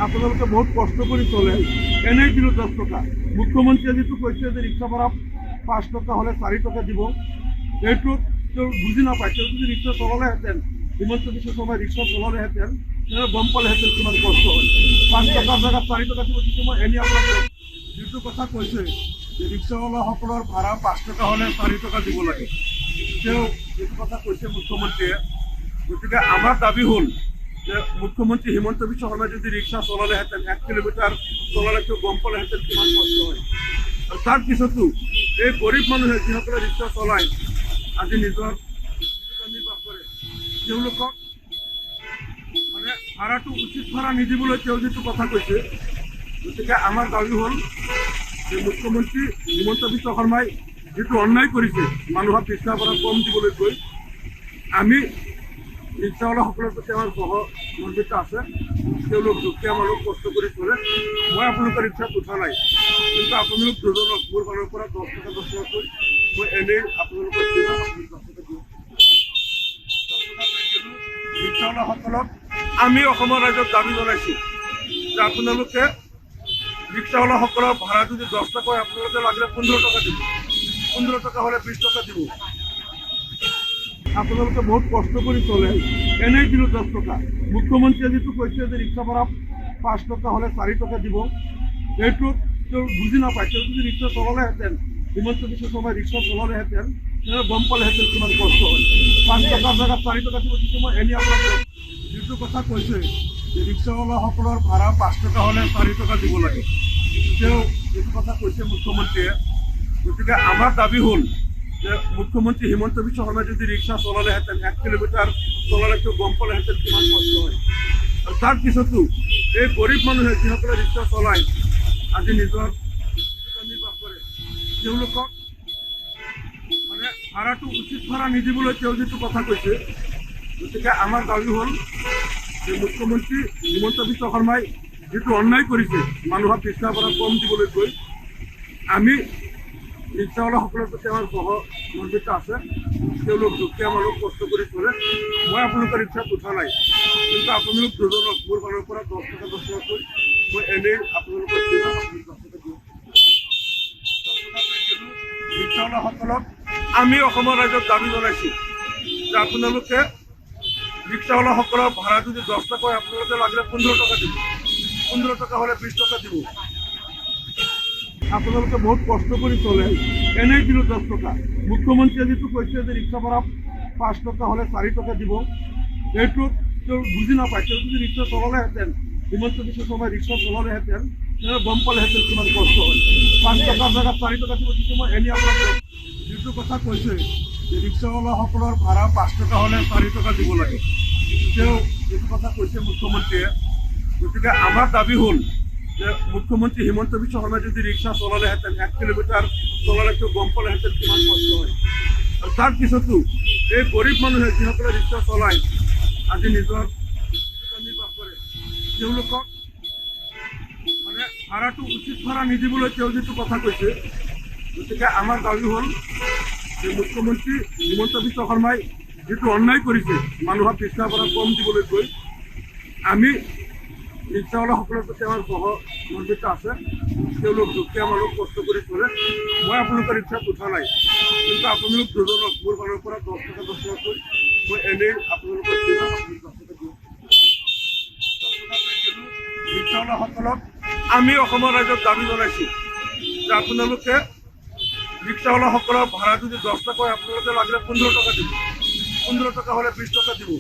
আপোনালোকে বহুত কষ্ট কৰি চলে, এনেই দিলোঁ 10 টকা। মুখ্যমন্ত্ৰীয়ে যিটো কৈছে যে ৰিক্সা ভাড়া 5 টকা হ'লে 4 টকা দিব, এইটো তেওঁ বুজি নাপায়। তেওঁ যদি ৰিক্সা চলালেহেঁতেন, হিমন্ত বিশ্ব শৰ্মাই ৰিক্সা চলালেহেঁতেন, তেওঁ গম পালেহেঁতেন কিমান কষ্ট হয়। 5 টকাৰ জেগাত 4 টকা দিব দিছে। মই এনেই আপোনালোকক যিটো কথা কৈছে যে ৰিক্সাৱালাসকলৰ ভাড়া 5 টকা হ'লে 4 টকা দিব লাগে, তেওঁ যিটো কথা কৈছে মুখ্যমন্ত্ৰীয়ে, গতিকে আমাৰ দাবী হ'ল যে মুখ্যমন্ত্ৰী হিমন্ত বিশ্ব শৰ্মাই যদি ৰিক্সা চলালেহেঁতেন, 1 কিলোমিটাৰ চলালে তেওঁ গম পালেহেঁতেন কিমান কষ্ট হয়। আৰু তাৰপিছতো এই গৰীব মানুহে যিসকলে ৰিক্সা চলায়, আজি নিজৰ জীৱিকা নিৰ্বাহ কৰে, তেওঁলোকক মানে ভাড়াটো উচিত ভাড়া নিদিবলৈ তেওঁ যিটো কথা কৈছে, গতিকে আমাৰ দাবী হ'ল যে মুখ্যমন্ত্ৰী হিমন্ত বিশ্ব শৰ্মাই যিটো অন্যায় কৰিছে মানুহক ৰিক্সা ভাড়া কম দিবলৈ কৈ, আমি ৰিক্সাৱালাসকলৰ প্ৰতি আমাৰ সহমৰ্মিতা আছে। তেওঁলোক দুখীয়া মানুহ, কষ্ট কৰি চলে। মই আপোনালোকৰ ৰিক্সাত উঠা নাই, কিন্তু আপোনালোক দুজনক মোৰ ফালৰ পৰা 10 টকা 10 টকাকৈ মই এনেই আপোনালোকক দিওঁ। ৰিক্সাৱালাসকলক আমি অসমৰ ৰাইজক দাবী জনাইছোঁ যে আপোনালোকে ৰিক্সাৱালাসকলৰ ভাড়া যদি 10 টকা হয়, আপোনালোকে লাগিলে 15 টকা দিব, 15 টকা হ'লে 20 টকা দিব। আপোনালোকে বহুত কষ্ট কৰি চলে, এনেই দিলোঁ 10 টকা। মুখ্যমন্ত্ৰীয়ে যিটো কৈছে যে ৰিক্সা ভাড়া 5 টকা হ'লে 4 টকা দিব, এইটো তেওঁ বুজি নাপায়। তেওঁ যদি ৰিক্সা চলালেহেঁতেন, হিমন্ত বিশ্ব শৰ্মাই ৰিক্সা চলালেহেঁতেন, তেওঁ গম পালেহেঁতেন কিমান কষ্ট হয়। 5 টকাৰ জেগাত 4 টকা দিব দিছে। মই এনেই আপোনালোকক যিটো কথা কৈছে যে ৰিক্সাৱালাসকলৰ ভাড়া 5 টকা হ'লে 4 টকা দিব লাগে, তেওঁ যিটো কথা কৈছে মুখ্যমন্ত্ৰীয়ে, গতিকে আমাৰ দাবী হ'ল যে মুখ্যমন্ত্ৰী হিমন্ত বিশ্ব শৰ্মাই যদি ৰিক্সা চলালেহেঁতেন, 1 কিলোমিটাৰ চলালে তেওঁ গম পালেহেঁতেন কিমান কষ্ট হয়। আৰু তাৰপিছতো এই গৰীব মানুহে যিসকলে ৰিক্সা চলায়, আজি নিজৰ জীৱিকা নিৰ্বাহ কৰে, তেওঁলোকক মানে ভাড়াটো উচিত ভাড়া নিদিবলৈ তেওঁ যিটো কথা কৈছে, গতিকে আমাৰ দাবী হ'ল যে মুখ্যমন্ত্ৰী হিমন্ত বিশ্ব শৰ্মাই যিটো অন্যায় কৰিছে মানুহক ৰিক্সা ভাড়া কম দিবলৈ কৈ, আমি ৰিক্সাৱালাসকলৰ প্ৰতি আমাৰ সহমৰ্মিতা আছে। তেওঁলোক দুখীয়া মানুহ, কষ্ট কৰি চলে। মই আপোনালোকৰ ৰিক্সাত উঠা নাই, কিন্তু আপোনালোক দুজনক মোৰ ফালৰ পৰা 10 টকা 10 টকাকৈ মই এনেই আপোনালোকক দিওঁ। ৰিক্সাৱালাসকলক আমি অসমৰ ৰাইজক দাবী জনাইছোঁ যে আপোনালোকে ৰিক্সাৱালাসকলৰ ভাড়া যদি 10 টকা হয়, আপোনালোকে লাগিলে 15 টকা দিব, 15 টকা হ'লে 20 টকা দিব। আপোনালোকে বহুত কষ্ট কৰি চলে, এনেই দিলোঁ 10 টকা। মুখ্যমন্ত্ৰীয়ে যিটো কৈছে যে ৰিক্সা ভাড়া 5 টকা হ'লে 4 টকা দিব, এইটো তেওঁ বুজি নাপায়। তেওঁ যদি ৰিক্সা চলালেহেঁতেন, হিমন্ত বিশ্ব শৰ্মাই ৰিক্সা চলালেহেঁতেন, তেওঁ গম পালেহেঁতেন কিমান কষ্ট হয়। 5 টকাৰ জেগাত 4 টকা দিব দিছে। মই এনেই আপোনালোকক যিটো কথা কৈছে যে ৰিক্সাৱালাসকলৰ ভাড়া 5 টকা হ'লে 4 টকা দিব লাগে, তেওঁ যিটো কথা কৈছে মুখ্যমন্ত্ৰীয়ে, গতিকে আমাৰ দাবী হ'ল যে মুখ্যমন্ত্ৰী হিমন্ত বিশ্ব শৰ্মাই যদি ৰিক্সা চলালেহেঁতেন, 1 কিলোমিটাৰ চলালে তেওঁ গম পালেহেঁতেন কিমান কষ্ট হয়। আৰু তাৰপিছতো এই গৰীব মানুহে যিসকলে ৰিক্সা চলায়, আজি নিজৰ জীৱিকা নিৰ্বাহ কৰে, তেওঁলোকক মানে ভাড়াটো উচিত ভাড়া নিদিবলৈ তেওঁ যিটো কথা কৈছে, গতিকে আমাৰ দাবী হ'ল যে মুখ্যমন্ত্ৰী হিমন্ত বিশ্ব শৰ্মাই যিটো অন্যায় কৰিছে মানুহক ৰিক্সা ভাড়া কম দিবলৈ কৈ, আমি ৰিক্সাৱালাসকলৰ প্ৰতি আমাৰ সহমৰ্মিতা আছে। তেওঁলোক দুখীয়া মানুহ, কষ্ট কৰি চলে। মই আপোনালোকৰ ৰিক্সাত উঠা নাই, কিন্তু আপোনালোক দুজনক মোৰ ফালৰ পৰা 10 টকা 10 টকাকৈ মই এনেই আপোনালোকক দিওঁ। ৰিক্সাৱালাসকলক আমি অসমৰ ৰাইজক দাবী জনাইছোঁ যে আপোনালোকে ৰিক্সাৱালাসকলৰ ভাড়া যদি 10 টকা হয়, আপোনালোকে লাগিলে 15 টকা দিব, 15 টকা হ'লে 20 টকা দিব।